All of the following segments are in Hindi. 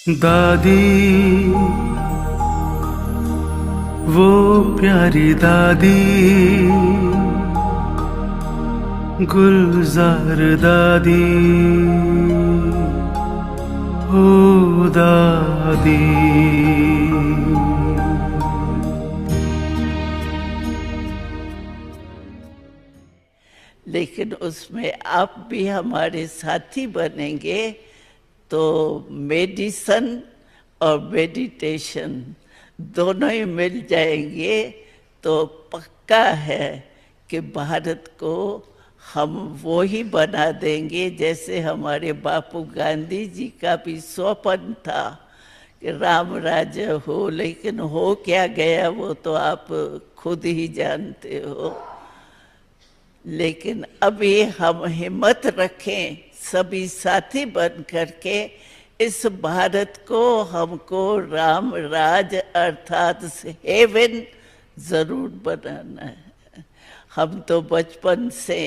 दादी, वो प्यारी दादी, गुलजार दादी, ओ दादी। लेकिन उसमें आप भी हमारे साथी बनेंगे तो मेडिसन और मेडिटेशन दोनों ही मिल जाएंगे, तो पक्का है कि भारत को हम वो ही बना देंगे जैसे हमारे बापू गांधी जी का भी स्वप्न था कि राम राज्य हो, लेकिन हो क्या गया वो तो आप खुद ही जानते हो। लेकिन अभी हम हिम्मत रखें सभी साथी बन करके इस भारत को हमको राम राज अर्थात हेवन जरूर बनाना है। हम तो बचपन से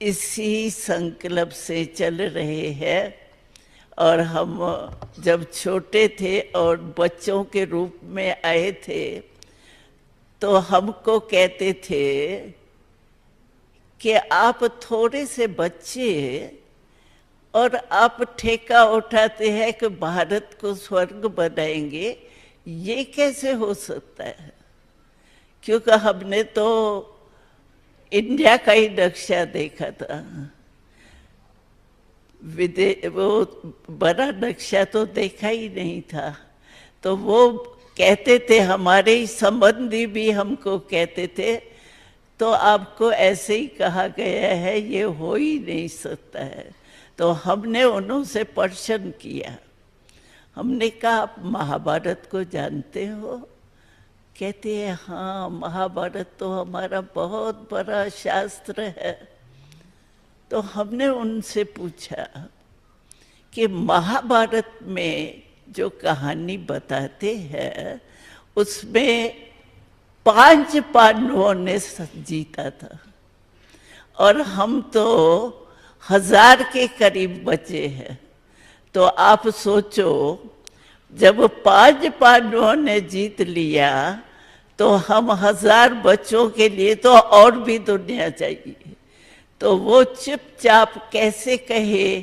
इसी संकल्प से चल रहे हैं, और हम जब छोटे थे और बच्चों के रूप में आए थे तो हमको कहते थे कि आप थोड़े से बच्चे और आप ठेका उठाते हैं कि भारत को स्वर्ग बनाएंगे, ये कैसे हो सकता है? क्योंकि हमने तो इंडिया का ही नक्शा देखा था, वो बड़ा नक्शा तो देखा ही नहीं था। तो वो कहते थे, हमारे ही संबंधी भी हमको कहते थे, तो आपको ऐसे ही कहा गया है, ये हो ही नहीं सकता है। तो हमने उन्होंने प्रश्न किया, हमने कहा आप महाभारत को जानते हो? कहते हैं हाँ, महाभारत तो हमारा बहुत बड़ा शास्त्र है। तो हमने उनसे पूछा कि महाभारत में जो कहानी बताते हैं उसमें 5 पांडवों ने जीता था, और हम तो 1000 के करीब बचे हैं। तो आप सोचो, जब 5 पांडवों ने जीत लिया तो हम 1000 बच्चों के लिए तो और भी दुनिया चाहिए। तो वो चुपचाप कैसे कहे?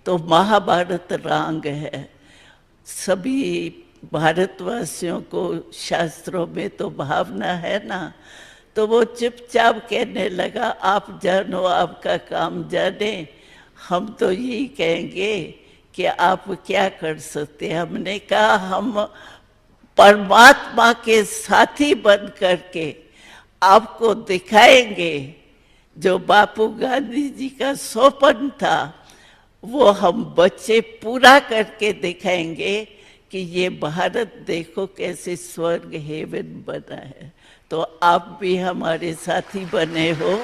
तो महाभारत रांग है। सभी भारतवासियों को शास्त्रों में तो भावना है ना, तो वो चुपचाप कहने लगा, आप जानो, आपका काम जाने, हम तो यही कहेंगे कि आप क्या कर सकते हैं। हमने कहा हम परमात्मा के साथी बन करके आपको दिखाएंगे जो बापू गांधी जी का स्वप्न था, वो हम बच्चे पूरा करके दिखाएंगे कि ये भारत देखो कैसे स्वर्ग हेवन बना है। तो आप भी हमारे साथी बने हो,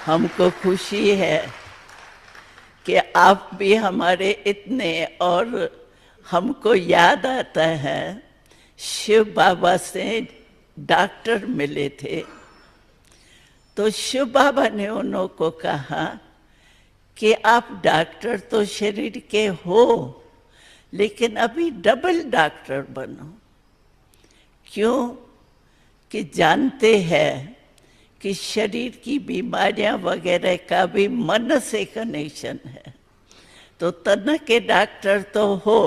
हमको खुशी है कि आप भी हमारे इतने। और हमको याद आता है, शिव बाबा से डॉक्टर मिले थे, तो शिव बाबा ने उन्हों को कहा कि आप डॉक्टर तो शरीर के हो, लेकिन अभी डबल डॉक्टर बनो। क्यों? कि जानते हैं कि शरीर की बीमारियां वगैरह का भी मन से कनेक्शन है। तो तन के डॉक्टर तो हो,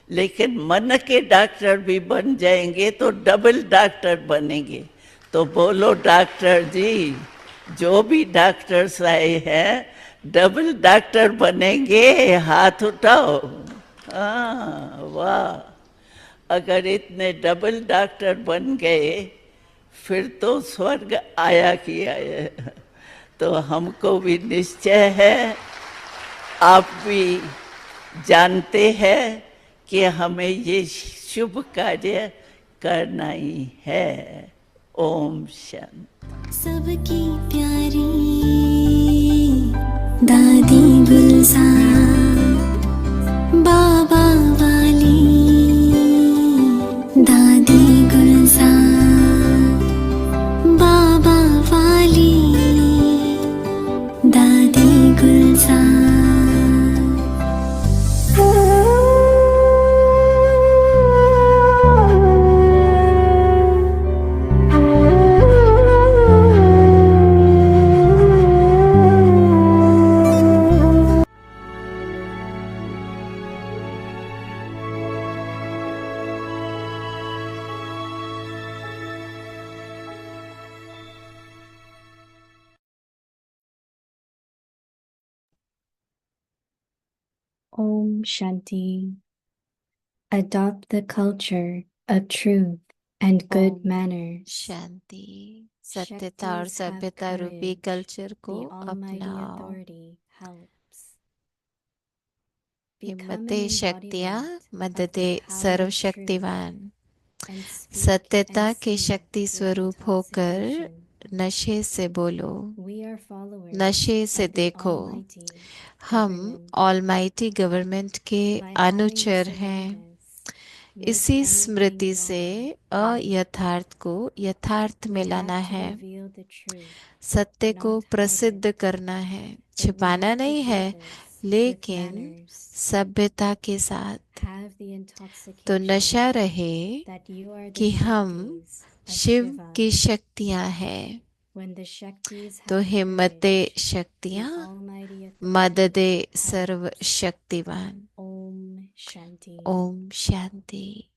लेकिन मन के डॉक्टर भी बन जाएंगे तो डबल डॉक्टर बनेंगे। तो बोलो डॉक्टर जी, जो भी डॉक्टर्स आए हैं डबल डॉक्टर बनेंगे, हाथ उठाओ। हाँ, वाह! अगर इतने डबल डॉक्टर बन गए फिर तो स्वर्ग आया कि आया। तो हमको भी निश्चय है, आप भी जानते हैं कि हमें ये शुभ कार्य करना ही है। ओम शांति। सबकी प्यारी दादी गुलजार, बाबा वाली दादी गुलजार, बाबा वाली दादी गुलजार। Om Shanti. Adopt the culture of truth and good Om manners. शांति। सत्यता और Shaktis have सभ्यता रूपी courage. कल्चर को The Almighty अपनाओ। Authority helps. Become an हिम्मतें शक्तियाँ embodiment of the मददे power of truth सर्वशक्तिवान। and speak सत्यता and के speak शक्ति with स्वरूप होकर intoxication. नशे से बोलो, We are followers नशे से of the देखो। Almighty हम government. ऑलमाइटी गवर्नमेंट के By following this अनुचर हैं। awareness, make इसी anything स्मृति से wrong right. अयथार्थ को यथार्थ We में have लाना to है। reveal the truth, सत्य को not hide प्रसिद्ध it. करना है, But we छिपाना have to नहीं do है, this with लेकिन manners. सभ्यता के साथ। Have the तो नशा intoxication रहे that you are the कि हम Shaktis of शिव Shiva. की शक्तियां हैं। When the Shaktis तो have हिम्मते courage, the शक्तियां Almighty Authority मददे helps. Serve शक्तिवान। Om Shanti. Om Shanti.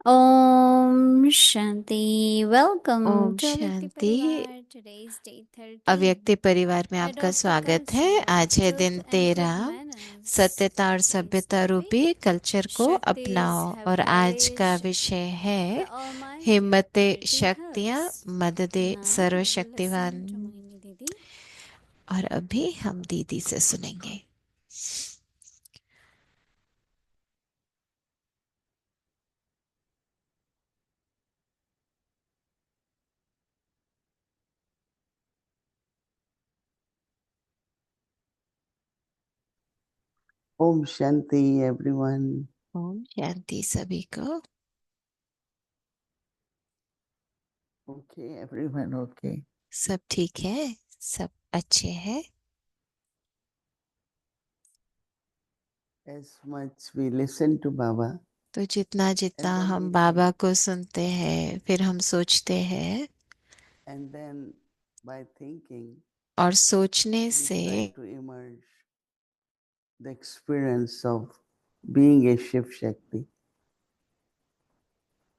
Om Shanti. Welcome Om to Avyakti Shanti. Parivar. Today's day 13. अव्यक्ति परिवार में आपका Adopt the स्वागत है। culture आज of है truth दिन and good 13। manners. सत्यता और Today's सभ्यता topic, रूपी कल्चर को Shaktis अपनाओ। have और आज का courage. विषय The है Almighty हिम्मते Authority शक्तियां helps. मददे Now we will सर्वशक्तिवान। listen to Mohini Didi. और अभी हम दीदी से सुनेंगे। Om Shanti, everyone. Om Shanti सभी को। Okay, everyone, okay. सब ठीक है, सब अच्छे हैं। As much we listen to Baba, तो जितना जितना And then हम we बाबा think. को सुनते हैं, फिर हम सोचते हैं, and then by thinking, और सोचने we से try to emerge the experience of being a Shiv Shakti.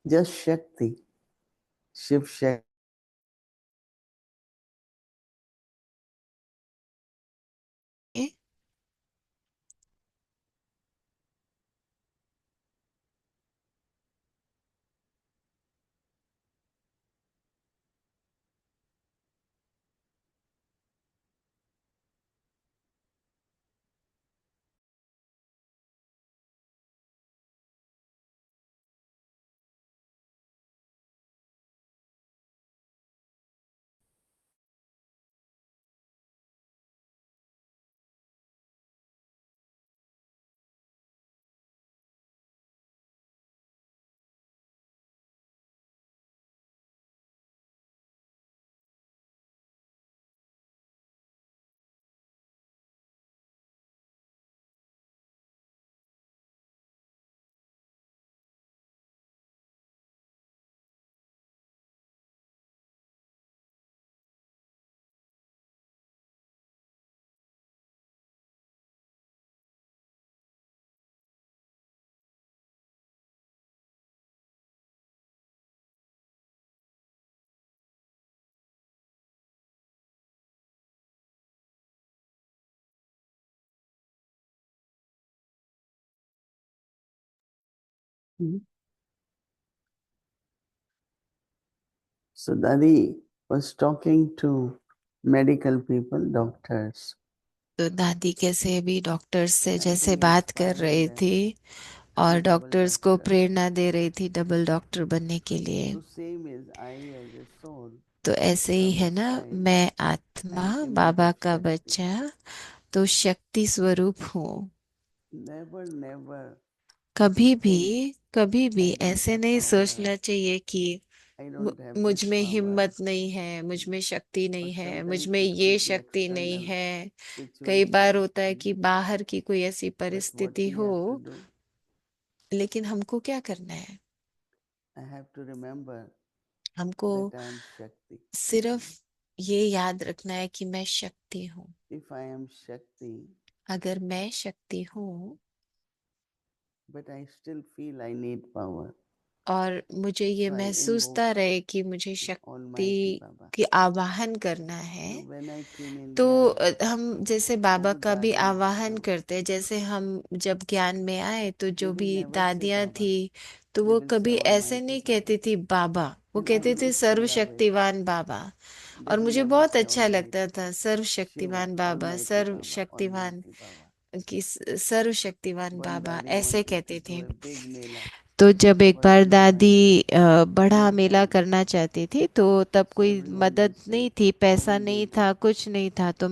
Just Shakti. Shiv Shakti. So Dadi was talking to medical people, doctors. तो दादी कैसे भी डॉक्टर्स से Trying to जैसे बात कर inspire रही them थी to और be double डॉक्टर्स को doctor. प्रेरणा दे रही थी डबल डॉक्टर बनने के लिए। So same as I as a soul, तो ऐसे ही है Baba's ना, child, मैं आत्मा and बाबा embodied का Shakti. बच्चा तो शक्ति स्वरूप हूँ। Never कभी think भी I don't ऐसे have नहीं power, सोचना चाहिए कि I don't have मुझ this में power. हिम्मत नहीं है, मुझ में शक्ति Or नहीं है, मुझ sometimes में it ये could be शक्ति नहीं external है। कई बार situation. होता है कि बाहर की कोई ऐसी But what परिस्थिति we हो, have to do, लेकिन हमको क्या करना है? I have to remember हमको that I am Shakti. सिर्फ ये याद रखना है कि मैं शक्ति हूँ। If I am Shakti, अगर मैं शक्ति हूँ but I still feel I need power, और मुझे ये so I महसूसता invoke रहे कि मुझे the शक्ति Almighty Baba. की आवाहन करना है, When I came in तो here, हम जैसे बाबा all का भी dadis आवाहन come. करते हैं। जैसे हम जब ज्ञान में आए तो They जो will भी never say दादियां Baba. थी तो They वो will say कभी ऐसे Almighty नहीं Baba. कहती थी बाबा, वो And I कहते थे used to love it. सर्वशक्तिवान बाबा। They और will मुझे never बहुत say अच्छा Almighty लगता था Shiva, सर्वशक्तिवान बाबा, Almighty Baba, सर्वशक्तिवान Almighty Baba. की सर्वशक्तिवान One बाबा daddy ऐसे wanted to कहते थे। do a big mela तो जब एक for बार Shivratri. दादी बड़ा No मेला funds. करना चाहती थी, तो तब So कोई everyone मदद would say, नहीं थी, how पैसा will नहीं they do? था, कुछ नहीं था। तो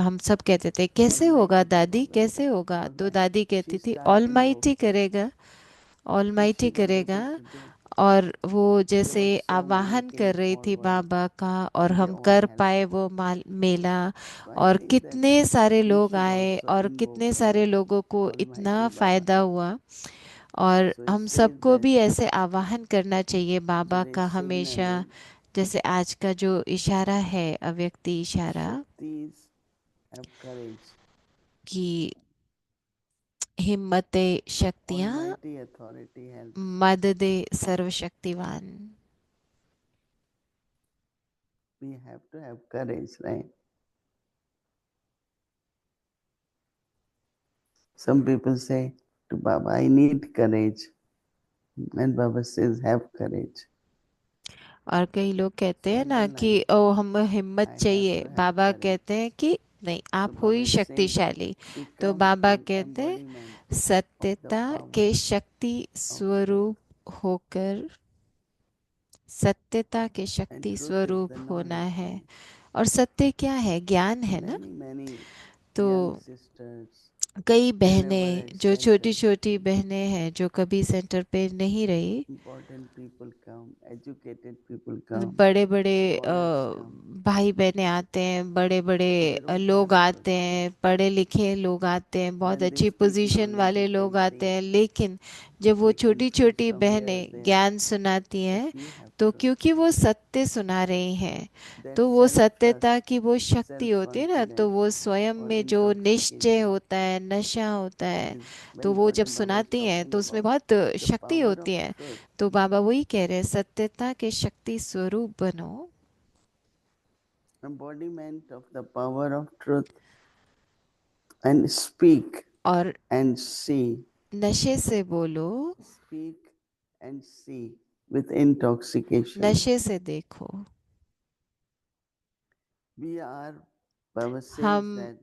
हम सब कहते थे कैसे होगा Almighty Baba दादी, will कैसे do. होगा? All तो right. दादी She कहती थी start ऑलमाइटी invoking करेगा, and ऑलमाइटी she was करेगा। able to do. और वो There जैसे were so many आवाहन कर came रही थी forward बाबा का, और and they हम all कर helped. पाए वो मेला। So I और think that कितने सारे we लोग should आए also और invoke कितने that सारे लोगों को इतना Almighty Baba. फायदा हुआ। और So it हम says सबको that भी ऐसे आवाहन करना चाहिए बाबा का today's हमेशा। signal is जैसे आज का जो इशारा है, अव्यक्ति इशारा, Shaktis have courage. कि हिम्मते शक्तियाँ Almighty authority helps. मददे सर्वशक्तिवान। We have to have courage, right? Some people say to Baba, I need courage. And Baba says, have courage. और कई लोग कहते So हैं ना कि underline, ओ हम हिम्मत I have चाहिए, to have बाबा courage. कहते हैं कि नहीं, So आप हो ही Baba is saying, शक्तिशाली। तो become बाबा an कहते हैं embodiment of the सत्यता के power शक्ति of truth. स्वरूप होकर, सत्यता के And शक्ति truth is स्वरूप the होना knowledge, है। right? और सत्य क्या है? ज्ञान है ना। Many तो young sisters, कई who never बहनें, had जो छोटी centers, छोटी बहनें हैं, जो कभी सेंटर पे नहीं रही, important people come, educated people come, बड़े बड़े scholars come. भाई बहनें आते हैं, बड़े बड़े They don't लोग have आते truth. हैं, पढ़े लिखे लोग आते हैं, बहुत When they अच्छी speak पोजीशन knowledge, वाले you लोग can आते see हैं, लेकिन जब वो they can छोटी prove छोटी from here बहनें and there ज्ञान सुनाती that हैं, you have तो truth. क्योंकि वो सत्य सुना रही हैं, That तो वो self-trust, सत्यता की वो शक्ति होती है ना, तो self-confidence वो स्वयं or में जो निश्चय intoxication होता है, नशा होता है, is तो when वो जब Baba was सुनाती हैं talking तो उसमें about बहुत the शक्ति power होती of है। truth. तो बाबा वही कह रहे हैं, सत्यता के शक्ति स्वरूप बनो, Embodiment of the power of truth, and speak और and see. नशे से बोलो, Speak and see with intoxication. नशे से देखो। We are, Baba says हम, that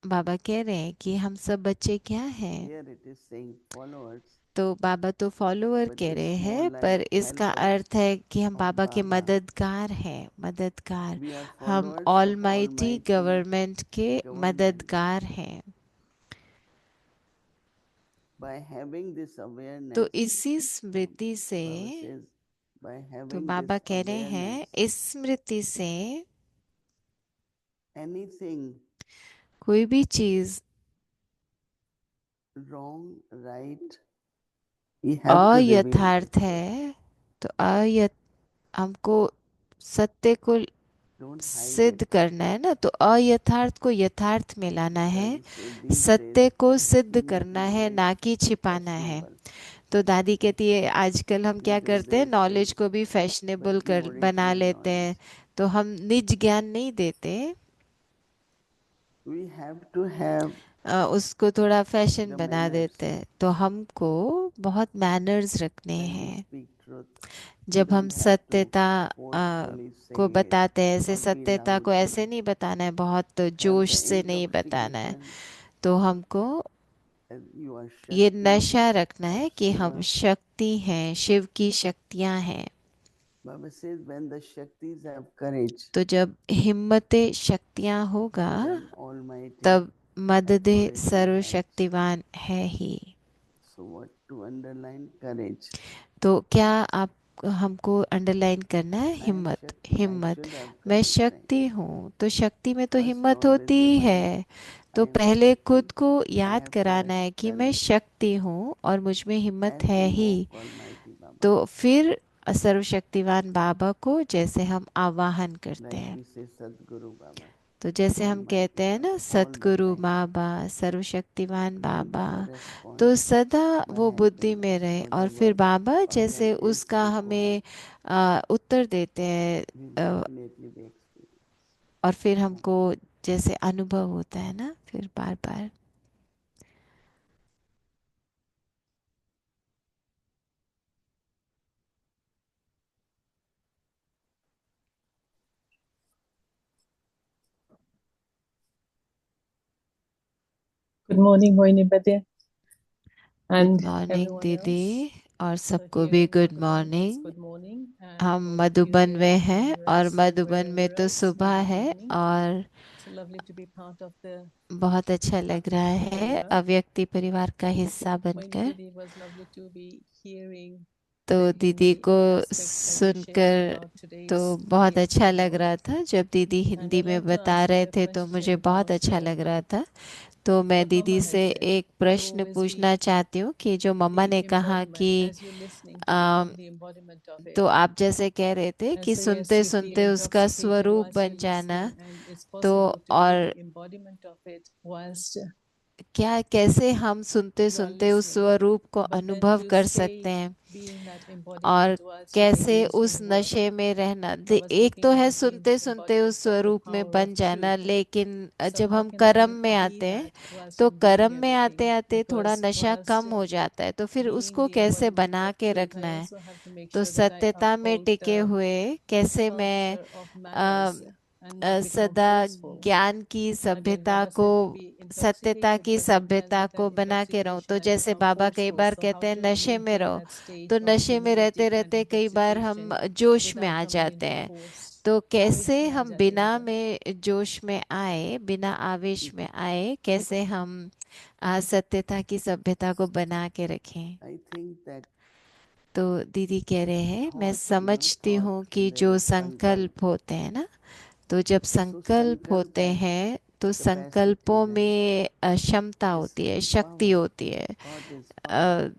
बाबा कह रहे हैं कि हम सब बच्चे क्या हैं? here it is saying followers, तो बाबा तो फॉलोअर but कह it's रहे more हैं, like पर इसका helpers अर्थ है कि हम of बाबा के Baba. मददगार हैं, मददगार। We are हम followers of almighty Almighty government के government. मददगार हैं। By having this तो awareness, इसी स्मृति से, Baba says, by तो having बाबा this कह रहे हैं, awareness, इस स्मृति से anything कोई भी चीज wrong, right, we have to reveal the अयथार्थ truth. है, तो हमको सत्य को Don't hide सिद्ध it. करना है ना, तो अयथार्थ को यथार्थ में लाना है, Daddy says these सत्य days को सिद्ध we make करना है, knowledge ना कि छिपाना है। fashionable. तो दादी कहती है आजकल हम क्या In those करते हैं, days नॉलेज says, को भी फैशनेबल but give बना original लेते हैं। knowledge. तो हम निज ज्ञान नहीं देते, We have to have उसको थोड़ा फैशन the बना manners देते हैं। तो हमको बहुत मैनर्स रखने when we हैं। speak truth. We जब हम don't have to सत्यता forcefully को say it बताते हैं, ऐसे or be सत्यता को loud. ऐसे नहीं बताना है, बहुत Have जोश the से नहीं बताना है। intoxication तो हमको that you are ये Shakti नशा रखना of है कि हम Shiva. शक्ति हैं, शिव की शक्तियां हैं। Baba says when the Shaktis have courage, तो जब हिम्मते शक्तियां होगा, then Almighty तब मददे authority helps. सर्वशक्तिवान है ही। So what to underline? Courage. तो क्या आप हमको अंडरलाइन करना है? I am हिम्मत, Shakti. I हिम्मत। should have मैं courage, right? शक्ति हूँ, तो शक्ति में तो First हिम्मत always होती ही remind, है। I तो am पहले Shakti. खुद को I याद have to कराना have है कि मैं courage शक्ति हूँ और मुझ में हिम्मत and है ही। invoke Almighty Baba. तो फिर सर्वशक्तिवान बाबा को जैसे हम आवाहन करते Like हैं। we say Sadguru Baba, तो जैसे हम कहते Almighty हैं ना Baba, all the Satguru time. बाबा, सर्वशक्तिवान We'll बाबा, give a तो response सदा by वो बुद्धि helping में रहे। for और the फिर work बाबा of जैसे that is उसका required. हमें उत्तर देते हैं, We'll a, definitely be experienced. और फिर हमको जैसे अनुभव होता है ना फिर बार बार। Good morning, Moini Bade, good and morning everyone दीदी, else. और So सबको here भी in good Madhuban, it's morning. good morning, and हम for all of you Madhuban there में in the हैं और US or मधुबन में wherever तो else, सुबह good है, evening. और So lovely to be part of the बहुत अच्छा लग रहा Avyakti है Parivar. अव्यक्ति परिवार का हिस्सा Moini बनकर। Didi, it was lovely to be hearing तो the दीदी Hindi को aspects as you shared सुनकर about तो today's बहुत date अच्छा लग 31. रहा था। जब दीदी And हिंदी I'd में like to बता ask you रहे a थे तो मुझे question बहुत about अच्छा लग रहा था। तो मैं what दीदी Mama had से said, एक to प्रश्न always पूछना be चाहती हूँ कि जो मम्मा the ने कहा embodiment. कि As you're listening to uh, become the embodiment of तो it. आप जैसे कह रहे थे And कि so yes, सुनते you feel सुनते उसका intoxicated स्वरूप whilst बन you're जाना। listening, and it's तो possible to be और the embodiment of it whilst क्या कैसे हम सुनते you are सुनते उस listening. स्वरूप को But then अनुभव to कर सकते stay हैं, being that और embodiment whilst you're कैसे engaged उस in work. नशे में रहना। I was एक speaking तो है about being सुनते the सुनते उस embodiment of the स्वरूप में power बन of जाना, truth. लेकिन So जब how हम can कर्म I में be आते हैं that whilst तो I'm doing कर्म में आते everything? आते थोड़ा Because नशा whilst कम हो जाता है, तो फिर being उसको the कैसे embodiment बना of के truth, रखना I है। also have to make तो sure that I सत्यता में uphold टिके the हुए कैसे मैं culture of manners and not become सदा forceful. ज्ञान की Again, सभ्यता Baba को, said to be सत्यता intoxicated, की but sometimes सभ्यता with को that बना के रहूं। तो intoxication, I जैसे become बाबा कई forceful. बार So how कहते हैं to नशे में maintain रहो, that state तो of नशे में रहते humility and रहते कई बार हम intoxication जोश में without आ coming जाते into हैं। force? तो आवेश कैसे में आ हम जाते हैं बिना जब में जोश में आए, बिना आवेश में आए, कैसे हम सत्यता की सभ्यता को बना के रखें। I think that तो दीदी कह रहे हैं मैं thought, समझती thought, हूँ कि and there जो is sankalp. संकल्प होते हैं ना, तो जब So संकल्प sankalp होते has हैं तो capacity, संकल्पों right? में क्षमता Is होती है, शक्ति power. होती है। Thought is power.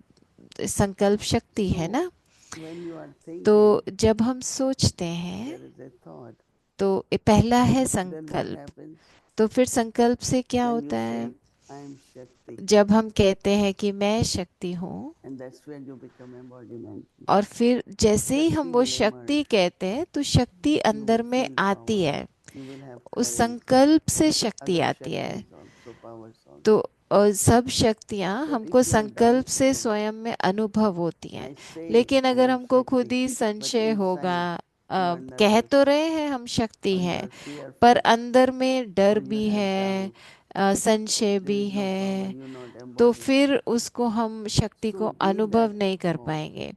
अ, संकल्प शक्ति है So ना। when you are तो thinking, जब हम सोचते हैं there is a thought. तो ये पहला है Then what संकल्प। happens? तो फिर संकल्प से क्या Then होता you है, say, I am Shakti. जब हम कहते हैं कि मैं शक्ति हूँ, And that's when you become embodiment. और फिर जैसे ही हम Shakti वो will शक्ति emerge. कहते हैं तो शक्ति You अंदर will में feel आती power. है, You will have उस courage. संकल्प से शक्ति Other आती है। Shaktis also, powers also. तो और सब शक्तियाँ But हमको if you are संकल्प से doubtful, स्वयं में अनुभव होती हैं। I say लेकिन I अगर am हमको खुद Shakti, ही but संशय होगा, inside you are कह nervous तो रहे हैं हम शक्ति or you हैं, are पर fearful अंदर में डर or you भी have है, doubt. संशय There भी is no power, है, you not तो embody. फिर उसको हम शक्ति So को be अनुभव that नहीं कर thought. पाएंगे।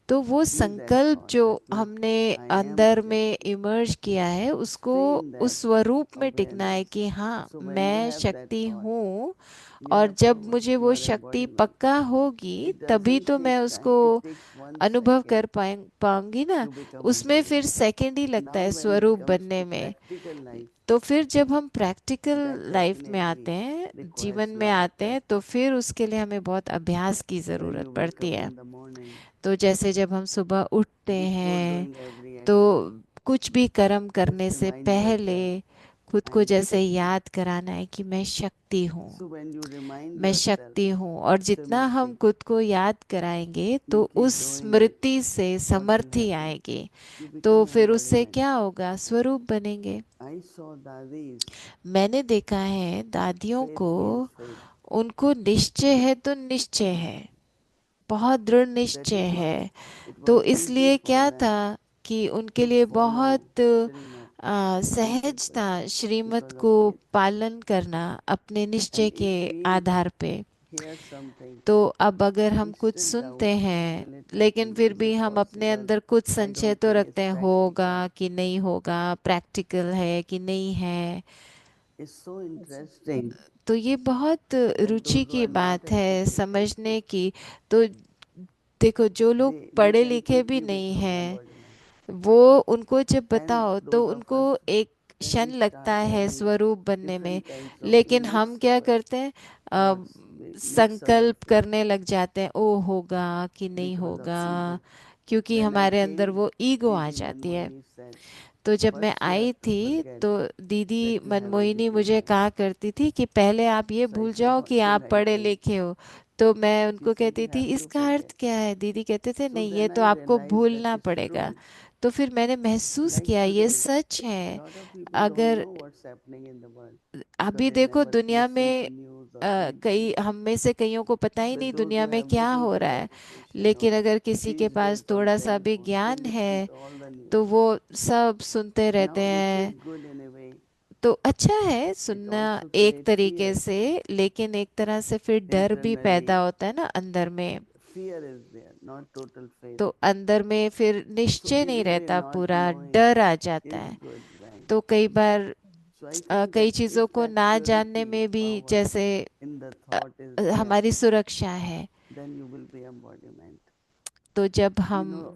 तो वो Be that संकल्प thought जो that look, हमने I am अंदर में Shakti. इमर्ज किया है उसको Stay in उस that स्वरूप में टिकना है awareness. कि हाँ So when you मैं have that शक्ति thought, हूँ, you और have जब power, मुझे you वो are शक्ति embodiment. पक्का होगी It तभी doesn't तो मैं take उसको time, it takes 1 अनुभव second कर पाऊंगी ना। to become उसमें फिर embodiment. सेकंड ही लगता Now है when it स्वरूप comes बनने to में। practical life, तो फिर जब हम प्रैक्टिकल that लाइफ में आते definitely हैं, जीवन requires में lot of आते हैं, तो practice. फिर उसके लिए हमें बहुत अभ्यास की When ज़रूरत you wake पड़ती up है। in the morning, तो जैसे जब हम सुबह उठते before हैं doing every तो action, कुछ भी कर्म करने just से remind पहले yourself, खुद I को am जैसे Shakti. याद कराना है कि मैं शक्ति हूँ, So when you remind मैं yourself शक्ति हूँ। और जितना हम systematic, खुद को याद कराएंगे तो you keep उस doing it, स्मृति से what will समर्थि happen? आएगी। You तो become फिर उससे embodiment. क्या होगा, स्वरूप बनेंगे। I saw dadis, मैंने देखा है दादियों faith को, means faith. उनको निश्चय है तो निश्चय है, बहुत दृढ़ That निश्चय is why है। it तो was easy इसलिए for क्या them था कि उनके to लिए follow बहुत Srimad सहज था 100% श्रीमत because of को faith. पालन करना अपने निश्चय And के if we आधार पे। hear something, तो अब अगर हम कुछ instant सुनते doubt, हैं, will it लेकिन happen? फिर Is भी it हम अपने possible? अंदर कुछ I संशय don't तो think रखते it's हैं, होगा practical. कि नहीं होगा, प्रैक्टिकल है कि नहीं है। It's so interesting तो ये बहुत that रुचि those who की are not बात है educated, समझने की। तो देखो जो लोग they पढ़े can लिखे भी quickly नहीं become हैं, embodiment. वो उनको जब And बताओ तो those of उनको us, एक when क्षण we लगता start है having स्वरूप बनने में। different kinds of, we लेकिन हम mix क्या our करते हैं, thoughts, we mix our संकल्प faith करने लग जाते हैं, ओ होगा कि नहीं because of होगा, ego. क्योंकि When I हमारे अंदर came, वो ईगो आ Didi जाती है। Manmohani said, तो जब मैं first you I have to थी forget तो दीदी that you have मनमोहिनी मुझे education. कहा करती थी कि पहले आप ये So I भूल said, जाओ what कि should आप I पढ़े say? लिखे हो। तो मैं She उनको said, कहती you थी have to इसका अर्थ forget. क्या है। दीदी कहते थे So नहीं, ये then तो I आपको realized that भूलना it's पड़ेगा। true. तो फिर मैंने महसूस Like किया ये today, सच है। lot of people don't अगर know what's happening in the world because अभी they देखो never दुनिया listen में to news or read the कई news. हम में से कईयों को पता ही But नहीं those दुनिया who में have क्या little हो bit रहा है। education or लेकिन अगर किसी के these पास days on थोड़ा सा भी telephone, they ज्ञान listen है to all the news. तो वो सब सुनते रहते Now, which हैं। is good in a way. तो अच्छा है It सुनना also एक creates तरीके fear से, लेकिन एक तरह से फिर डर भी पैदा internally. होता है ना अंदर में। Fear is there, not total faith. तो अंदर में फिर So निश्चय in नहीं a way, रहता, not पूरा knowing डर आ जाता is है। good, right? तो कई बार So I think कई that चीजों if को that ना जानने purity में भी power जैसे in the thought is there, हमारी सुरक्षा है। then you will be embodiment. तो जब You हम know,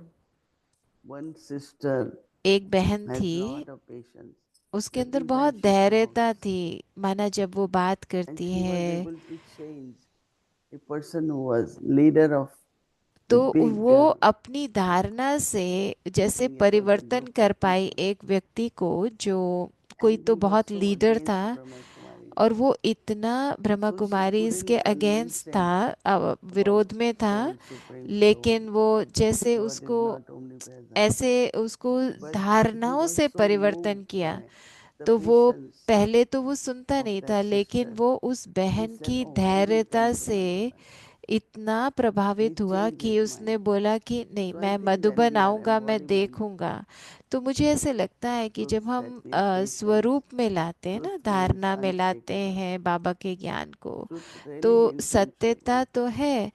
one sister एक बहन has थी, lot of patience. उसके That अंदर means बहुत when she धैर्यता talks, थी। माना जब वो बात and करती she was है able to change a person who was leader of a तो big वो अपनी धारणा से जैसे being a person परिवर्तन group कर of पाई people, एक व्यक्ति को जो कोई and तो he was बहुत so लीडर था against Brahma Kumari. और वो इतना Brahma So she Kumari couldn't इसके convince अगेंस्ट him था, about विरोध में था। seven supreme souls. लेकिन वो जैसे God is उसको not omnipresent. ऐसे उसको But he धारणाओं was से so परिवर्तन moved किया। by the तो वो patience पहले तो वो सुनता of नहीं था, that लेकिन sister. वो उस He बहन said, की oh, I will धैर्यता come to से Madhuban. इतना He प्रभावित हुआ changed कि his उसने mind. बोला कि नहीं, So I मैं think when Madhuban we are आऊंगा, मैं embodiment, देखूंगा। तो मुझे ऐसे लगता है कि जब truth हम that we are patient. स्वरूप में लाते हैं ना, Truth means धारणा में लाते unshakable. हैं बाबा के ज्ञान को, Truth तो really means सत्यता unshakable. तो है।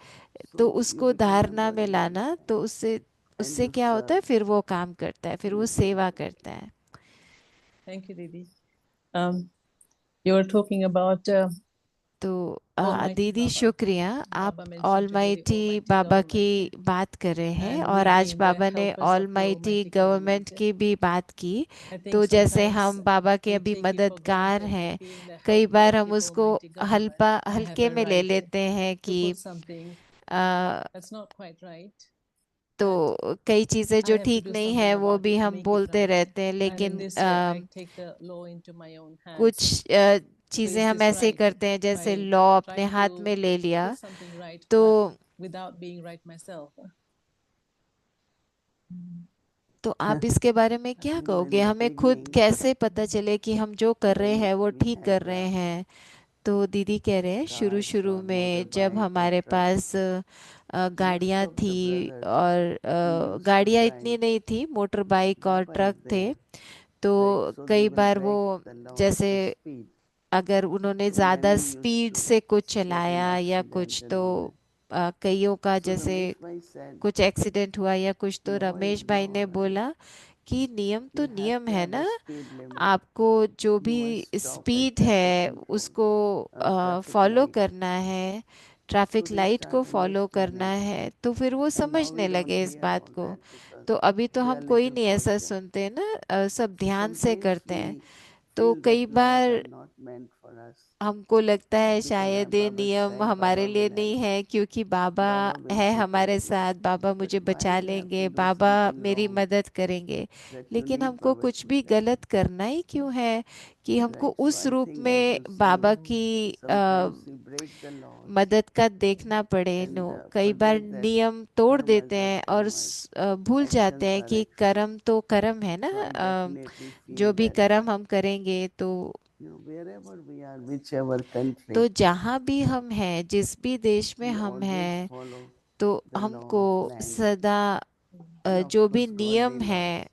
तो So you उसको become धारणा में embodiment लाना, तो उससे and उससे you क्या होता serve. है, फिर वो काम करता है, फिर वो सेवा करता है। Thank you, Didi. You were talking about तो Almighty दीदी Baba. शुक्रिया, आप Baba mentioned today the almighty Almighty बाबा की Government, बात कर रहे हैं and और we आज being the बाबा ने helpers of the almighty Almighty government Government. की भी बात की। I think तो जैसे sometimes हम बाबा के we अभी take it for मददगार granted, हैं, being the कई बार helpers हम of उसको Almighty Government, we have हल्के the में ले right लेते हैं to कि put something uh, that's not quite right. तो But कई चीज़ें I जो have to ठीक do नहीं something है वो about भी it to हम make it बोलते right. रहते हैं, And in लेकिन this way, I take the law into my own hands. कुछ So चीज़ें is हम this ऐसे right? करते हैं जैसे By लॉ अपने trying हाथ to में ले लिया। put something right, तो but without being right myself. तो आप इसके बारे में I क्या think in कहोगे, the हमें खुद beginning, कैसे पता चले कि हम जो कर रहे when हैं वो we ठीक कर had रहे हैं। तो दीदी कह रहे हैं शुरू cars शुरू or में जब motorbike or हमारे truck, पास most गाड़ियाँ of the थी brothers और who used to गाड़ियाँ drive, इतनी नहीं थी, मोटर बाइक और Baba is ट्रक थे। there, तो right? So they कई will बार वो break the law of जैसे the speed. अगर उन्होंने So ज़्यादा many used स्पीड to से कुछ get in चलाया या accident कुछ, and तो all that. कईयों का So जैसे Ramesh Bhai said, कुछ एक्सीडेंट हुआ या कुछ, तो law is रमेश भाई law, ने right? बोला कि नियम तो You have नियम to है have a ना, speed limit. आपको जो You भी must stop at speed traffic है control उसको or traffic फॉलो light. करना है, So ट्रैफिक they लाइट को start फॉलो करना understanding. है। तो फिर वो And now we समझने don't लगे इस hear बात all को। that because तो अभी तो we हम are कोई little नहीं ऐसा cautious. सुनते ना, सब ध्यान से Sometimes करते हैं। we तो feel कई that laws bar are not meant for us हमको लगता है because our शायद ये Baba नियम said हमारे Baba लिए will नहीं help. है, क्योंकि बाबा Baba will है take care. हमारे साथ, बाबा But मुझे why बचा we have लेंगे, to do बाबा something मेरी wrong मदद करेंगे। that you लेकिन need हमको Baba's कुछ भी protection, गलत करना ही क्यों है कि हमको right? So उस I रूप think, as में you बाबा say, की sometimes we break the laws मदद का देखना पड़े। नो, and कई बार forget that नियम तोड़ karma is देते हैं और afterwards. भूल जाते Actions हैं are कि actions. कर्म तो कर्म है ना। So I definitely जो feel भी that, कर्म हम करेंगे तो wherever we are, whichever country, तो जहाँ भी हम हैं, जिस भी देश में we हम always हैं, follow तो the law हमको of land. सदा And of जो भी course, नियम godly laws. है,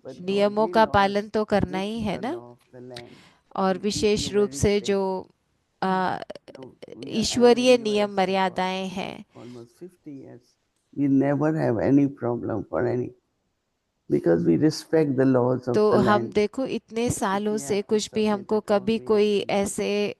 But नियमों godly का laws पालन तो करना with ही है the ना। law of the land और will keep विशेष you रूप very से safe. जो आ, I am in ईश्वरीय नियम USA for मर्यादाएं हैं। almost 50 years. We never have any problem for any because we respect the laws of तो the हम land. देखो इतने If सालों we से have to कुछ भी submit हमको at all, कभी we have कोई to do. ऐसे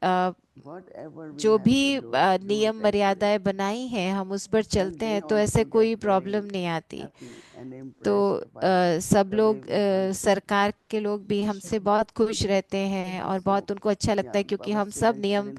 Whatever we जो have भी to do नियम it accurate. मर्यादाएं बनाई हैं हम उस पर And चलते they हैं, तो ऐसे also कोई get प्रॉब्लम very नहीं आती। happy and तो impressed by सब the way लोग we function. सरकार के लोग भी हमसे बहुत खुश रहते हैं और बहुत उनको अच्छा लगता Yeah, है, क्योंकि Baba हम सब Sivan नियम Sharan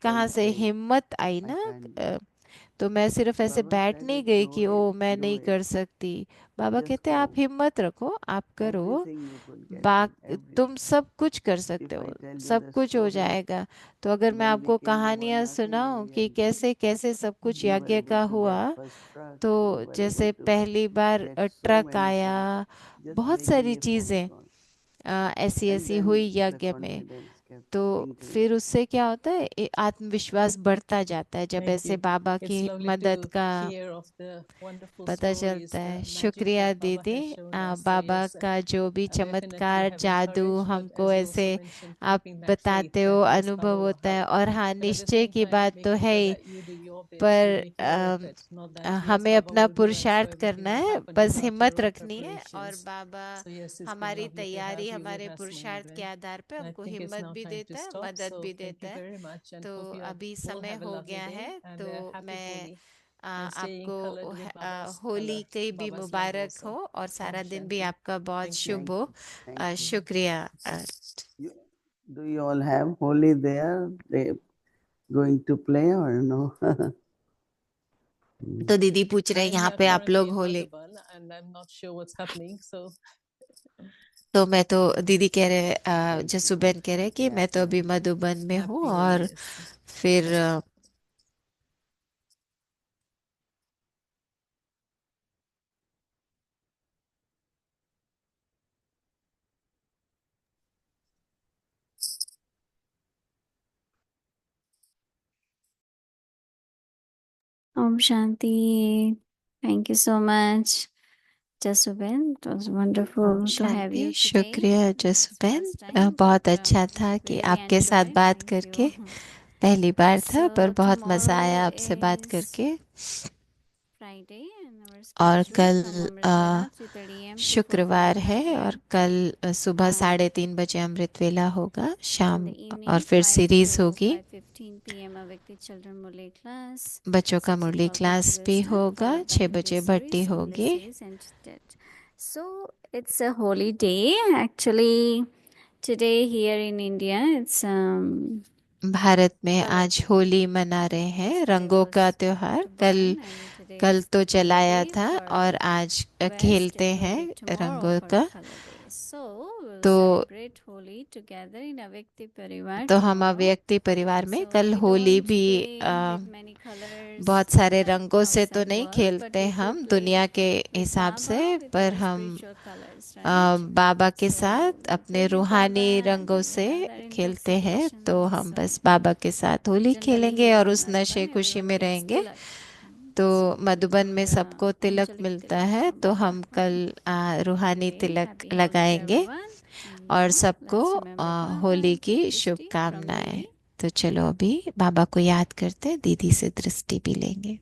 कहाँ से say, हिम्मत आई I ना can't do अ, तो मैं सिर्फ ऐसे Baba बैठ said नहीं it, गई know कि ओ it, मैं know नहीं it. कर सकती। बाबा Just कहते आप go. हिम्मत रखो, आप करो, Everything you could get बाक done. Everything. तुम सब कुछ कर सकते If हो, I tell you सब the कुछ हो story जाएगा। तो अगर मैं when we आपको came over कहानियां सुनाऊं Nasinori कि yajna, कैसे कैसे सब कुछ we were यज्ञ able का to get हुआ, first truck. तो We were able जैसे to पहली बार get so ट्रक many आया, things. Just बहुत making सारी a phone चीजें call. ऐसी And ऐसी then हुई the यज्ञ में। confidence kept तो फिर increasing. उससे क्या होता है, आत्मविश्वास बढ़ता जाता है जब Thank ऐसे you. बाबा It's की lovely मदद to का hear of the wonderful पता stories, चलता the है। magic शुक्रिया that Baba दीदी। has shown us. So Baba yes, का जो भी definitely चमत्कार having जादू courage, but हमको as you ऐसे also mentioned, आप keeping that faith बताते हो, that yes, Baba अनुभव will होता help. है। और हाँ, But at the निश्चय same की time, बात तो making है sure he, that you do your bit, you पर make your effort, not that yes, हमें Baba अपना will do, and so पुरुषार्थ everything करना will है, happen बस without your हिम्मत own रखनी है। और preparations. Baba So yes, it's been हमारी lovely to तैयारी, have you हमारे with us, पुरुषार्थ के Manubin. आधार पे I हमको think it's हिम्मत now भी time to देता है, stop. मदद So भी thank देता you है। very much, and तो hope you अभी all समय have a हो lovely गया day है, and तो a happy मैं Holi. And staying आपको colored with Baba's Holi color, की भी Baba's love मुबारक हो also. और Om सारा दिन भी Shanti. आपका बहुत Thank you. शुभ Thank हो। you. Thank you. शुक्रिया। You, do you all have Holi there? They going to play or no? तो दीदी पूछ रहे हैं I'm यहाँ here पे आप currently लोग in Holi, Madhuban and I'm not sure what's happening. So तो मैं तो दीदी कह रहे Thank you. जसुबेन कह रहे कि मैं Happy तो अभी Holi. मधुबन में हूँ, happy Holi, और yes. फिर Om Shanti. Thank you so much, Jasuben. It was wonderful to have Shanti. you today. शुक्रिया It's जसुबेन, first time, बहुत but अच्छा था कि really आपके साथ enjoyed. बात Thank करके। you. पहली बार था पर So बहुत मजा tomorrow आया आपसे बात is करके। Friday and our और spiritual कल from Amritwala 3:30 a.m. to शुक्रवार 4:45 है, और p.m. कल सुबह and 3:30 बजे अमृत वेला होगा in शाम, the और evening फिर 5 सीरीज to होगी, 5:15 p.m. Avikti Children Murli class, बच्चों का 6 मुरली o'clock Bhakti क्लास भी Wisdom, होगा, followed by 6 Hindi बजे भट्टी series, English होगी। series, and TED. So it's a holy day actually. Today here in India, it's Bharat में Color आज Day. होली मना रहे हैं, Yesterday रंगों का was त्योहार। to कल burn and today कल is तो Color जलाया Day था, for और आज West. खेलते It will हैं be tomorrow रंगों for का। Color Day. So we'll तो celebrate Holi together in Avikti Parivar तो हम tomorrow. अव्यक्ति परिवार में So कल we होली don't भी play with many colors बहुत सारे like रंगों से तो outside नहीं world, but खेलते we will हम play दुनिया के with हिसाब से, Baba with पर our हम spiritual colors, right? बाबा के So साथ we'll अपने play with रूहानी Baba रंगों and से have that खेलते हैं। तो intoxication. हम So बस बाबा के साथ होली खेलेंगे generally और in उस नशे Madhuban, खुशी everyone में gets रहेंगे। tilak. तो So we मधुबन में will सबको तिलक Anjali मिलता tilak है, from तो Baba. हम कल रूहानी Anyway, Tilak happy Holi to लगाएंगे, everyone. And और now सबको let's remember होली Baba, की take Drishti from शुभकामनाएं। Didi. तो चलो अभी बाबा को याद करते, दीदी से दृष्टि भी लेंगे।